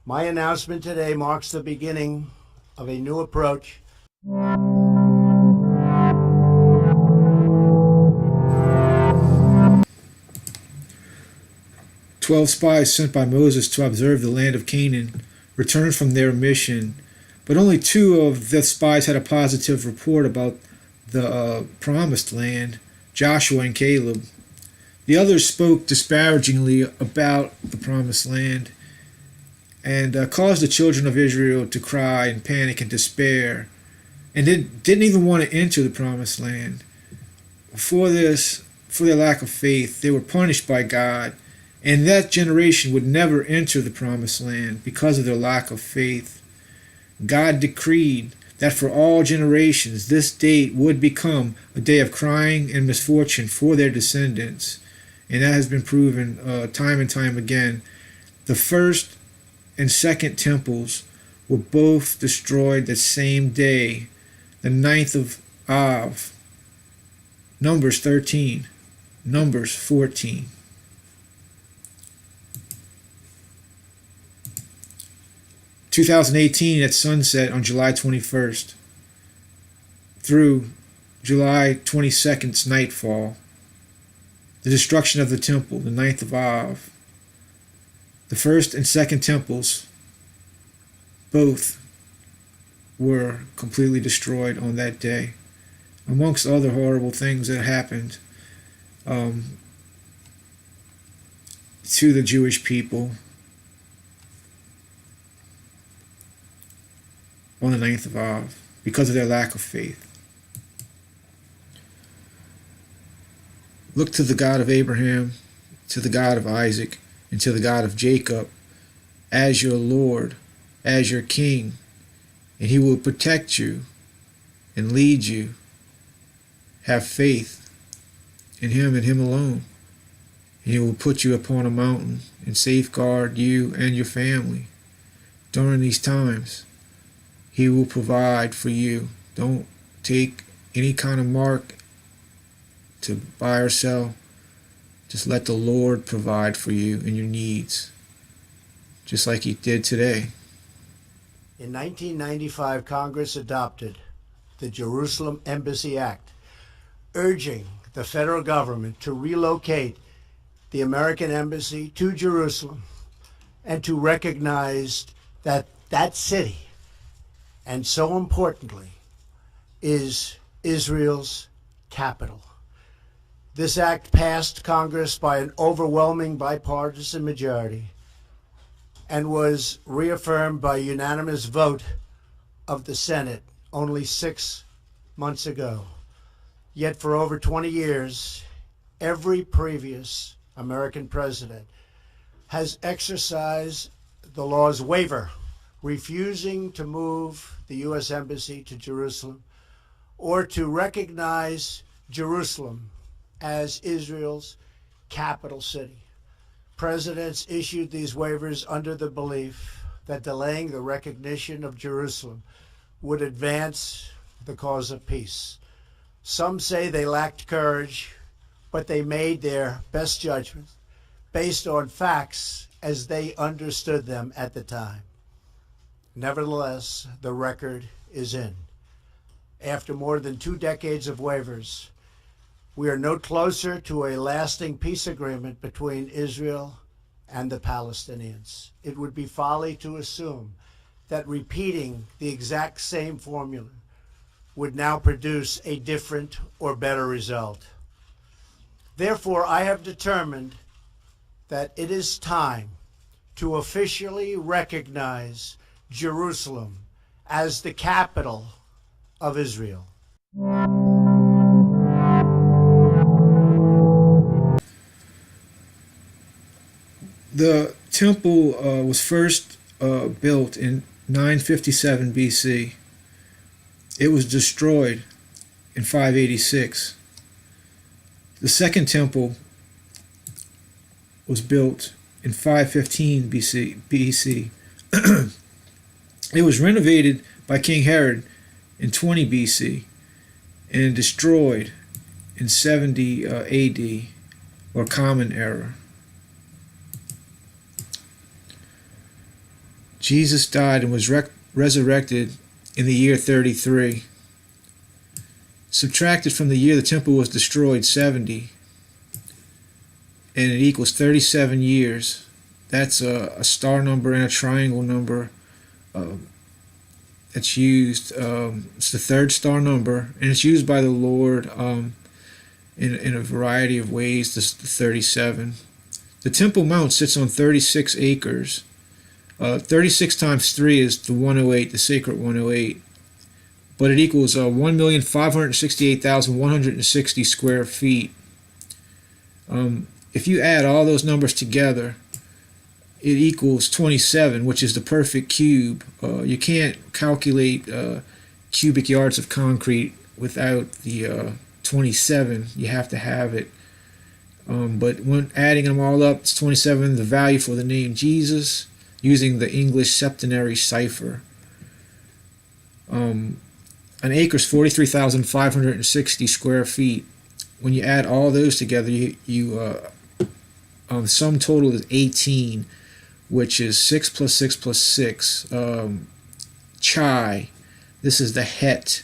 My announcement today marks the beginning of a new approach. 12 spies sent by Moses to observe the land of Canaan returned from their mission, but only two of the spies had a positive report about the promised land: Joshua and Caleb. The others spoke disparagingly about the promised land and caused the children of Israel to cry and panic and despair, and didn't even want to enter the promised land. For this, for their lack of faith, they were punished by God, and that generation would never enter the promised land because of their lack of faith. God decreed that for all generations this date would become a day of crying and misfortune for their descendants, and that has been proven time and time again. The first and second temples were both destroyed the same day, the 9th of Av, Numbers 13, Numbers 14. 2018 at sunset on July 21st through July 22nd's nightfall, the destruction of the temple, the 9th of Av. The first and second temples both were completely destroyed on that day, amongst other horrible things that happened to the Jewish people on the 9th of Av because of their lack of faith. Look to the God of Abraham, to the God of Isaac, and to the God of Jacob as your Lord, as your King, and He will protect you and lead you. Have faith in Him and Him alone, and He will put you upon a mountain and safeguard you and your family during these times. He will provide for you. Don't take any kind of mark to buy or sell. Just let the Lord provide for you and your needs, just like He did today. In 1995, Congress adopted the Jerusalem Embassy Act, urging the federal government to relocate the American embassy to Jerusalem and to recognize that that city, and so importantly, is Israel's capital. This act passed Congress by an overwhelming bipartisan majority and was reaffirmed by a unanimous vote of the Senate only 6 months ago. Yet for over 20 years, every previous American president has exercised the law's waiver, refusing to move the U.S. Embassy to Jerusalem or to recognize Jerusalem as Israel's capital city. Presidents issued these waivers under the belief that delaying the recognition of Jerusalem would advance the cause of peace. Some say they lacked courage, but they made their best judgments based on facts as they understood them at the time. Nevertheless, the record is in. After more than 2 decades of waivers, we are no closer to a lasting peace agreement between Israel and the Palestinians. It would be folly to assume that repeating the exact same formula would now produce a different or better result. Therefore, I have determined that it is time to officially recognize Jerusalem as the capital of Israel. The temple was first built in 957 BC. It was destroyed in 586. The second temple was built in 515 BC. It was renovated by King Herod in 20 BC and destroyed in 70 AD, or Common Era. Jesus died and was resurrected in the year 33. Subtracted from the year the temple was destroyed, 70, and it equals 37 years. That's a star number and a triangle number that's used. It's the third star number, and it's used by the Lord in a variety of ways. This the 37. The Temple Mount sits on 36 acres. 36 times 3 is the 108, the sacred 108. But it equals 1,568,160 square feet. If you add all those numbers together, it equals 27, which is the perfect cube. You can't calculate cubic yards of concrete without the 27. You have to have it. But when adding them all up, it's 27, the value for the name Jesus, using the English septenary cipher. An acre is 43,560 square feet. When you add all those together, sum total is 18, which is 6 plus 6 plus 6. Chai, this is the het,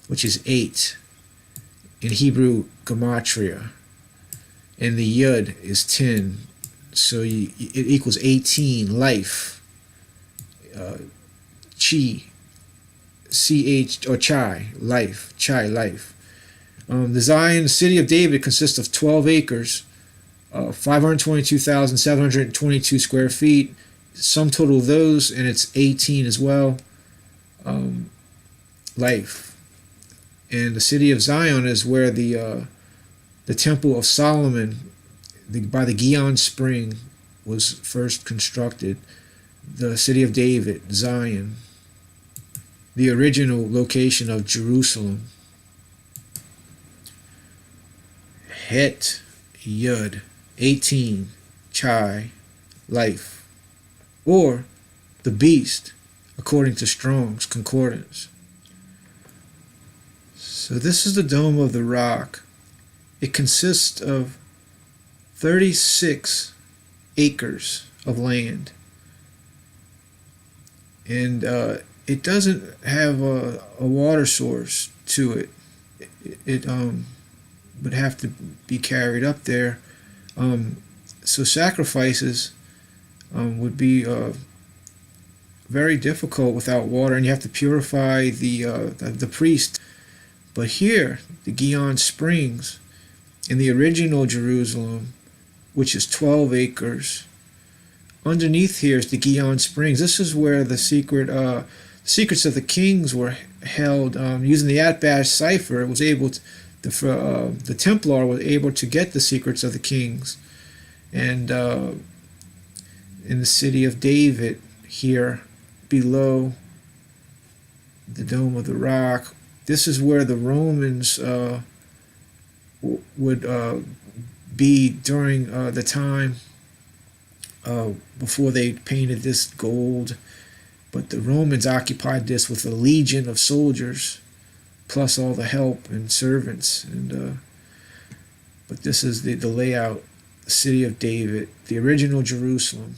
which is 8 in Hebrew gematria, and the yud is 10, so it equals 18. Life, chi, ch or chai, life, The Zion, the city of David, consists of 12 acres, 522,722 square feet. Sum total of those, and it's 18 as well. Life. And the city of Zion is where the Temple of Solomon, by the Gihon Spring, was first constructed. The city of David, Zion, the original location of Jerusalem. Het, Yud, 18, Chai, life, or the beast, according to Strong's Concordance. So this is the Dome of the Rock. It consists of 36 acres of land, and it doesn't have a water source to it. It would have to be carried up there. So sacrifices would be very difficult without water, and you have to purify the priest. But here, the Gihon Springs, in the original Jerusalem, which is 12 acres, underneath here is the Gihon Springs. This is where the secrets of the kings were held. Using the Atbash cipher, it was able to, the Templar was able to get the secrets of the kings. And in the city of David, here below the Dome of the Rock, this is where the Romans would be during the time before they painted this gold. But the Romans occupied this with a legion of soldiers, plus all the help and servants. But this is the layout, the city of David, the original Jerusalem.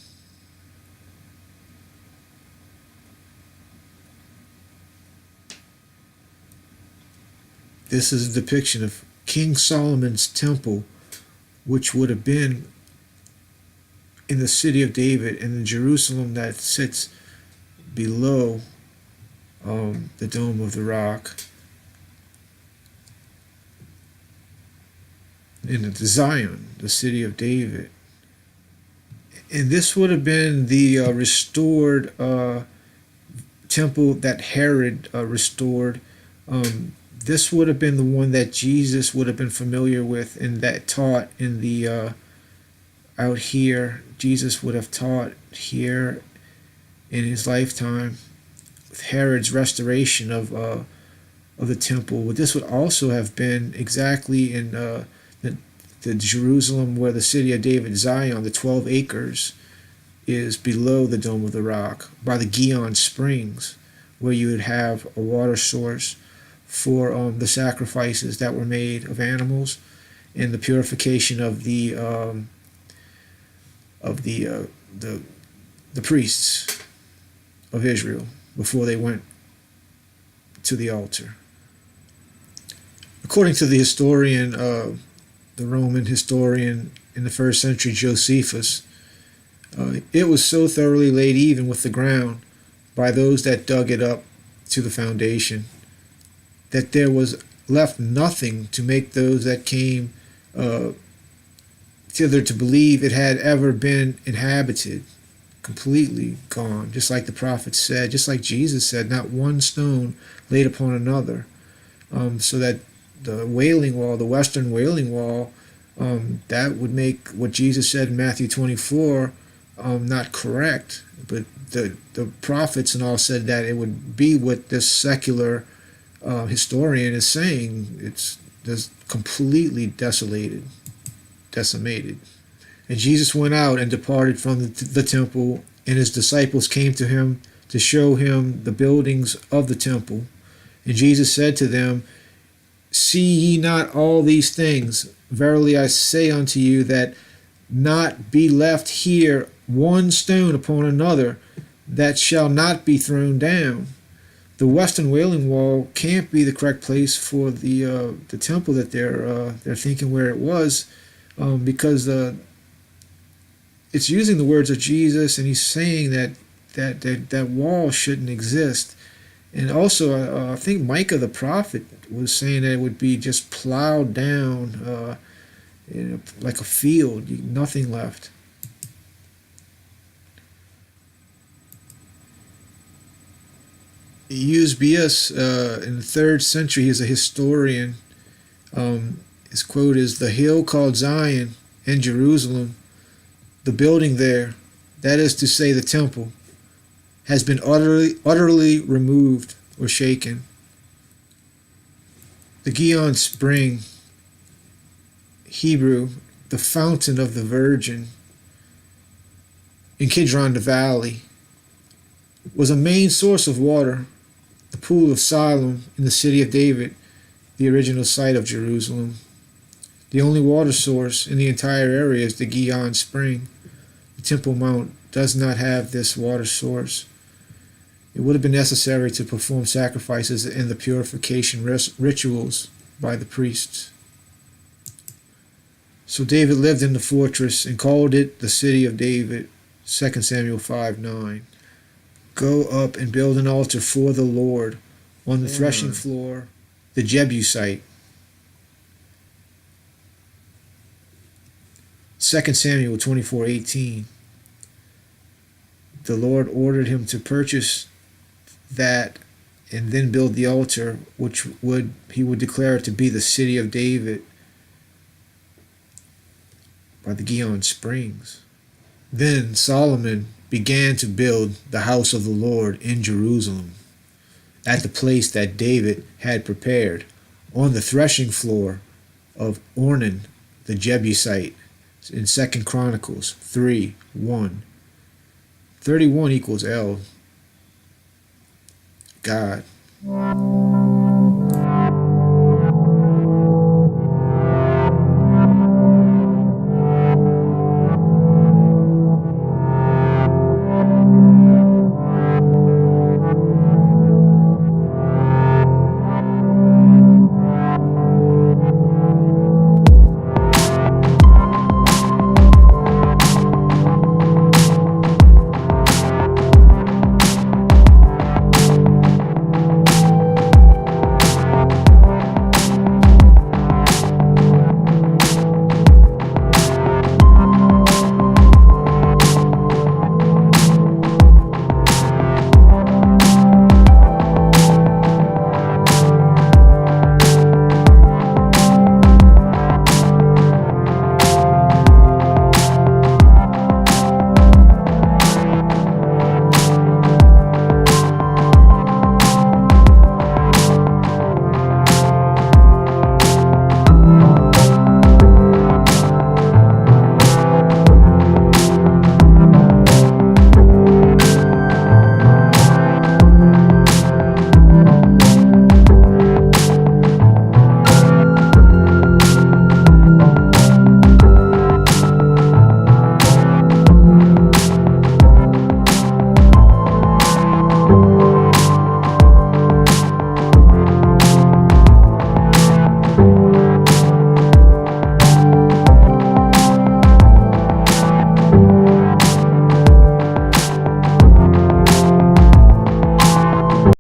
This is a depiction of King Solomon's temple, which would have been in the city of David, in the Jerusalem that sits below the Dome of the Rock. In the Zion, the city of David. And this would have been the restored temple that Herod restored. This would have been the one that Jesus would have been familiar with and that taught in the out here. Jesus would have taught here in his lifetime with Herod's restoration of the temple. But this would also have been exactly in the Jerusalem where the city of David, Zion, the 12 acres, is below the Dome of the Rock by the Gihon Springs, where you would have a water source for the sacrifices that were made of animals and the purification of the the priests of Israel before they went to the altar. According to the historian, the Roman historian in the first century, Josephus, it was so thoroughly laid even with the ground by those that dug it up to the foundation that there was left nothing to make those that came thither to believe it had ever been inhabited. Completely gone, just like the prophet said, just like Jesus said, not one stone laid upon another. So that the Wailing Wall, the Western Wailing Wall, that would make what Jesus said in Matthew 24 not correct. But the prophets and all said that it would be what this secular historian is saying. It's just completely decimated. And Jesus went out and departed from the temple, and his disciples came to him to show him the buildings of the temple. And Jesus said to them, See ye not all these things? Verily I say unto you, that not be left here one stone upon another that shall not be thrown down. The Western Wailing Wall can't be the correct place for the temple that they're thinking where it was, because it's using the words of Jesus, and he's saying that wall shouldn't exist. And also, I think Micah the prophet was saying that it would be just plowed down like a field, nothing left. Eusebius, in the 3rd century, is a historian. His quote is, "The hill called Zion in Jerusalem, the building there, that is to say the temple, has been utterly removed or shaken. The Gihon spring, Hebrew, the fountain of the Virgin, in Kidron the valley, was a main source of water. The pool of Siloam in the city of David, the original site of Jerusalem. The only water source in the entire area is the Gihon spring. The Temple Mount does not have this water source. It would have been necessary to perform sacrifices and the purification rituals by the priests. So David lived in the fortress and called it the city of David, 2 Samuel 5:9. Go up and build an altar for the Lord on the threshing floor, the Jebusite. 2 Samuel 24:18. The Lord ordered him to purchase that and then build the altar, which he would declare to be the city of David by the Gihon Springs. Then Solomon began to build the house of the Lord in Jerusalem, at the place that David had prepared, on the threshing floor of Ornan the Jebusite, in 2 Chronicles 3:1. 31 equals L. God.